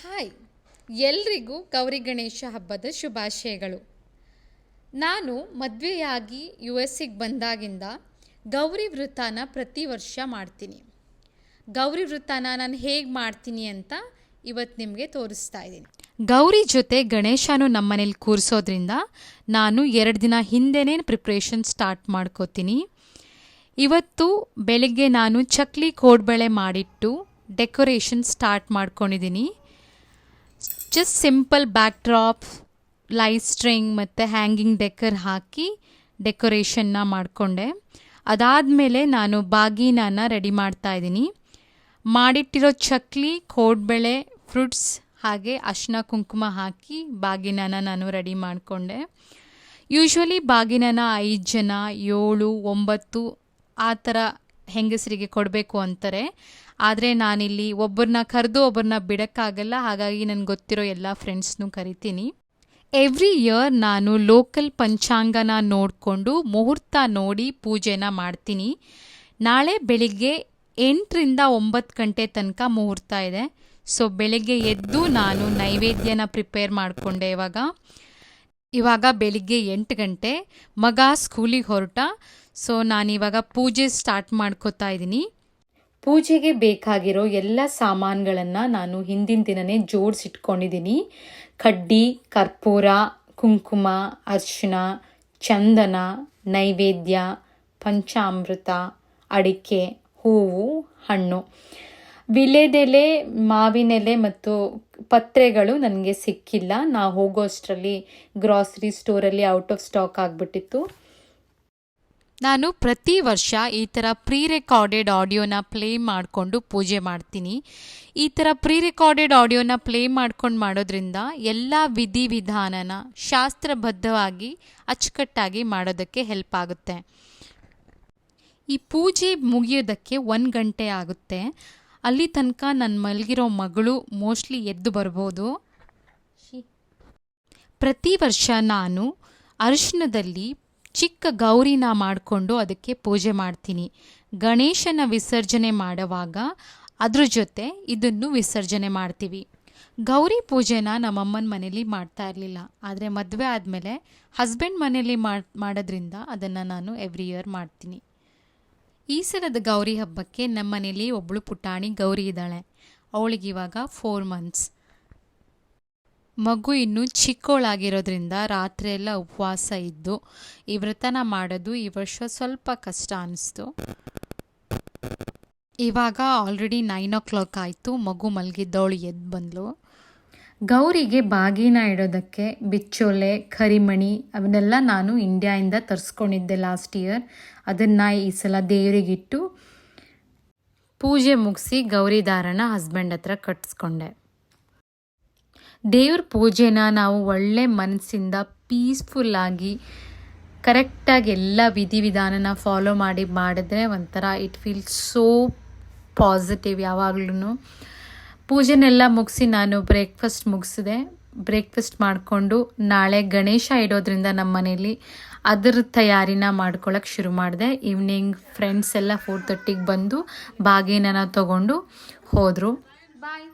Hi, ಎಲ್ರಿಗೂ ಗೌರಿ ಗಣೇಶ ಹಬ್ಬದ ಶುಭಾಶಯಗಳು. ನಾನು ಮದುವೆಯಾಗಿ US ಗೆ ಬಂದಾಗಿಂದ ಗೌರಿ ವೃತನ ಪ್ರತಿ ವರ್ಷ ಮಾಡ್ತೀನಿ. ಗೌರಿ ವೃತನ ನಾನು ಹೇಗೆ ಮಾಡ್ತೀನಿ ಅಂತ ಇವತ್ತು ನಿಮಗೆ ತೋರಿಸ್ತಾ ಇದ್ದೀನಿ. ಗೌರಿ ಜೊತೆ ಗಣೇಶನು ನಮ್ಮನೇಲಿ ಕೂರಿಸೋದ್ರಿಂದ ನಾನು 2 ದಿನ ಹಿಂದೆನೇ ಪ್ರಿಪ್ರೇಷನ್ ಸ್ಟಾರ್ಟ್ ಮಾಡ್ಕೋತೀನಿ. ಇವತ್ತು ಬೆಳಗ್ಗೆ ನಾನು ಚಕ್ಲಿ ಕೋಡ್ಬಳೆ ಮಾಡಿಟ್ಟು ಡೆಕೋರೇಷನ್ ಸ್ಟಾರ್ಟ್ ಮಾಡ್ಕೊಂಡಿದ್ದೀನಿ. Just simple back drop, light string ಮತ್ತು ಹ್ಯಾಂಗಿಂಗ್ ಡೆಕರ್ ಹಾಕಿ ಡೆಕೋರೇಷನ್ನ ಮಾಡಿಕೊಂಡೆ. ಅದಾದಮೇಲೆ ನಾನು ಬಾಗಿನನ ರೆಡಿ ಮಾಡ್ತಾ ಇದ್ದೀನಿ. ಮಾಡಿಟ್ಟಿರೋ ಚಕ್ಲಿ, ಕೋಡ್ಬಳೆ, ಫ್ರೂಟ್ಸ್ ಹಾಗೆ ಅರಿಶಿನ ಕುಂಕುಮ ಹಾಕಿ ಬಾಗಿನನ ನಾನು ರೆಡಿ ಮಾಡಿಕೊಂಡೆ. ಯೂಶ್ವಲಿ ಬಾಗಿನನ 5 ಜನ, 7, 9 ಆ ಥರ ಹೆಂಗಸರಿಗೆ ಕೊಡಬೇಕು ಅಂತಾರೆ. ಆದರೆ ನಾನಿಲ್ಲಿ ಒಬ್ಬರನ್ನ ಕರೆದು ಒಬ್ಬರನ್ನ ಬಿಡೋಕ್ಕಾಗಲ್ಲ. ಹಾಗಾಗಿ ನನಗೆ ಗೊತ್ತಿರೋ ಎಲ್ಲ ಫ್ರೆಂಡ್ಸ್ನೂ ಕರಿತೀನಿ. ಎವ್ರಿ ಇಯರ್ ನಾನು ಲೋಕಲ್ ಪಂಚಾಂಗನ ನೋಡಿಕೊಂಡು ಮುಹೂರ್ತ ನೋಡಿ ಪೂಜೆನ ಮಾಡ್ತೀನಿ. ನಾಳೆ ಬೆಳಿಗ್ಗೆ 8ರಿಂದ 9 ಗಂಟೆ ತನಕ ಮುಹೂರ್ತ ಇದೆ. ಸೊ ಬೆಳಿಗ್ಗೆ ಎದ್ದು ನಾನು ನೈವೇದ್ಯನ ಪ್ರಿಪೇರ್ ಮಾಡಿಕೊಂಡೆ. ಇವಾಗ ಬೆಳಿಗ್ಗೆ 8 ಗಂಟೆ, ಮಗ ಸ್ಕೂಲಿಗೆ ಹೊರಟ. ಸೊ ನಾನಿವಾಗ ಪೂಜೆ ಸ್ಟಾರ್ಟ್ ಮಾಡ್ಕೋತಾ ಇದ್ದೀನಿ. ಪೂಜೆಗೆ ಬೇಕಾಗಿರೋ ಎಲ್ಲ ಸಾಮಾನುಗಳನ್ನು ನಾನು ಹಿಂದಿನ ದಿನವೇ ಜೋಡಿಸಿಟ್ಕೊಂಡಿದ್ದೀನಿ. ಕಡ್ಡಿ, ಕರ್ಪೂರ, ಕುಂಕುಮ, ಅರಿಶಿನ, ಚಂದನ, ನೈವೇದ್ಯ, ಪಂಚಾಮೃತ, ಅಡಿಕೆ, ಹೂವು, ಹಣ್ಣು. ವಿಳೆದೆಲೆ, ಮಾವಿನೆಲೆ ಮತ್ತು ಪತ್ರೆಗಳು ನನಗೆ ಸಿಕ್ಕಿಲ್ಲ. ನಾವು ಹೋಗೋ ಅಷ್ಟರಲ್ಲಿ ಗ್ರಾಸರಿ ಸ್ಟೋರಲ್ಲಿ ಔಟ್ ಆಫ್ ಸ್ಟಾಕ್ ಆಗಿಬಿಟ್ಟಿತ್ತು. ನಾನು ಪ್ರತಿ ವರ್ಷ ಈ ಥರ ಪ್ರೀ ರೆಕಾರ್ಡೆಡ್ ಆಡಿಯೋನ ಪ್ಲೇ ಮಾಡಿಕೊಂಡು ಪೂಜೆ ಮಾಡ್ತೀನಿ. ಈ ಥರ ಪ್ರೀ ರೆಕಾರ್ಡೆಡ್ ಆಡಿಯೋನ ಪ್ಲೇ ಮಾಡ್ಕೊಂಡು ಮಾಡೋದ್ರಿಂದ ಎಲ್ಲ ವಿಧಿವಿಧಾನನ ಶಾಸ್ತ್ರಬದ್ಧವಾಗಿ ಅಚ್ಚುಕಟ್ಟಾಗಿ ಮಾಡೋದಕ್ಕೆ ಹೆಲ್ಪ್ ಆಗುತ್ತೆ. ಈ ಪೂಜೆ ಮುಗಿಯೋದಕ್ಕೆ 1 ಗಂಟೆ ಆಗುತ್ತೆ. ಅಲ್ಲಿ ತನಕ ನನ್ನ ಮಲಗಿರೋ ಮಗಳು ಮೋಸ್ಟ್ಲಿ ಎದ್ದು ಬರ್ಬೋದು. ಪ್ರತಿ ವರ್ಷ ನಾನು ಅರಿಶಿನದಲ್ಲಿ ಚಿಕ್ಕ ಗೌರಿನ ಮಾಡಿಕೊಂಡು ಅದಕ್ಕೆ ಪೂಜೆ ಮಾಡ್ತೀನಿ. ಗಣೇಶನ ವಿಸರ್ಜನೆ ಮಾಡುವಾಗ ಅದ್ರ ಜೊತೆ ಇದನ್ನು ವಿಸರ್ಜನೆ ಮಾಡ್ತೀವಿ. ಗೌರಿ ಪೂಜೆನ ನಮ್ಮಮ್ಮನ ಮನೇಲಿ ಮಾಡ್ತಾ ಇರಲಿಲ್ಲ. ಆದರೆ ಮದುವೆ ಆದಮೇಲೆ ಹಸ್ಬೆಂಡ್ ಮನೇಲಿ ಮಾಡೋದ್ರಿಂದ ಅದನ್ನು ನಾನು ಎವ್ರಿ ಇಯರ್ ಮಾಡ್ತೀನಿ. ಈ ಸಲದ ಗೌರಿ ಹಬ್ಬಕ್ಕೆ ನಮ್ಮ ಮನೇಲಿ ಒಬ್ಬಳು ಪುಟಾಣಿ ಗೌರಿ ಇದ್ದಾಳೆ. ಅವಳಿಗಿವಾಗ 4 ಮಂತ್ಸ್. ಮಗು ಇನ್ನೂ ಚಿಕ್ಕವಳಾಗಿರೋದ್ರಿಂದ ರಾತ್ರಿ ಎಲ್ಲ ಉಪವಾಸ ಇದ್ದು ಈ ವ್ರತನ ಮಾಡೋದು ಈ ವರ್ಷ ಸ್ವಲ್ಪ ಕಷ್ಟ ಅನ್ನಿಸ್ತು. ಇವಾಗ ಆಲ್ರೆಡಿ 9 o'clock ಆಯಿತು. ಮಗು ಮಲಗಿದ್ದವಳು ಎದ್ದು ಬಂದಳು. ಗೌರಿಗೆ ಬಾಗಿನ ಇಡೋದಕ್ಕೆ ಬಿಚ್ಚೋಲೆ, ಕರಿಮಣಿ ಅವನ್ನೆಲ್ಲ ನಾನು ಇಂಡಿಯಾಯಿಂದ ತರಿಸ್ಕೊಂಡಿದ್ದೆ ಲಾಸ್ಟ್ ಇಯರ್. ಅದನ್ನು ಈ ಸಲ ದೇವರಿಗಿಟ್ಟು ಪೂಜೆ ಮುಗಿಸಿ ಗೌರಿ ದಾರನ ಹಸ್ಬೆಂಡ್ ಹತ್ರ ಕಟ್ಟಿಸ್ಕೊಂಡೆ. ದೇವ್ರ ಪೂಜೆನ ನಾವು ಒಳ್ಳೆ ಮನಸ್ಸಿಂದ ಪೀಸ್ಫುಲ್ಲಾಗಿ ಕರೆಕ್ಟಾಗಿ ಎಲ್ಲ ವಿಧಿವಿಧಾನನ ಫಾಲೋ ಮಾಡಿದ್ರೆ ಒಂಥರ ಇಟ್ ಫೀಲ್ಸ್ ಸೋ ಪಾಸಿಟಿವ್. ಯಾವಾಗ್ಲೂ ಪೂಜೆನೆಲ್ಲ ಮುಗಿಸಿ ನಾನು ಬ್ರೇಕ್ಫಾಸ್ಟ್ ಮುಗಿಸಿದೆ. ಬ್ರೇಕ್ಫಾಸ್ಟ್ ಮಾಡಿಕೊಂಡು ನಾಳೆ ಗಣೇಶ ಇಡೋದ್ರಿಂದ ನಮ್ಮ ಮನೇಲಿ ಅದರ ತಯಾರಿನ ಮಾಡ್ಕೊಳ್ಳೋಕೆ ಶುರು ಮಾಡಿದೆ. ಈವ್ನಿಂಗ್ ಫ್ರೆಂಡ್ಸ್ ಎಲ್ಲ 4:30ಗೆ ಬಂದು ಬಾಗಿನನ ತೊಗೊಂಡು ಹೋದರು. ಬಾಯ್.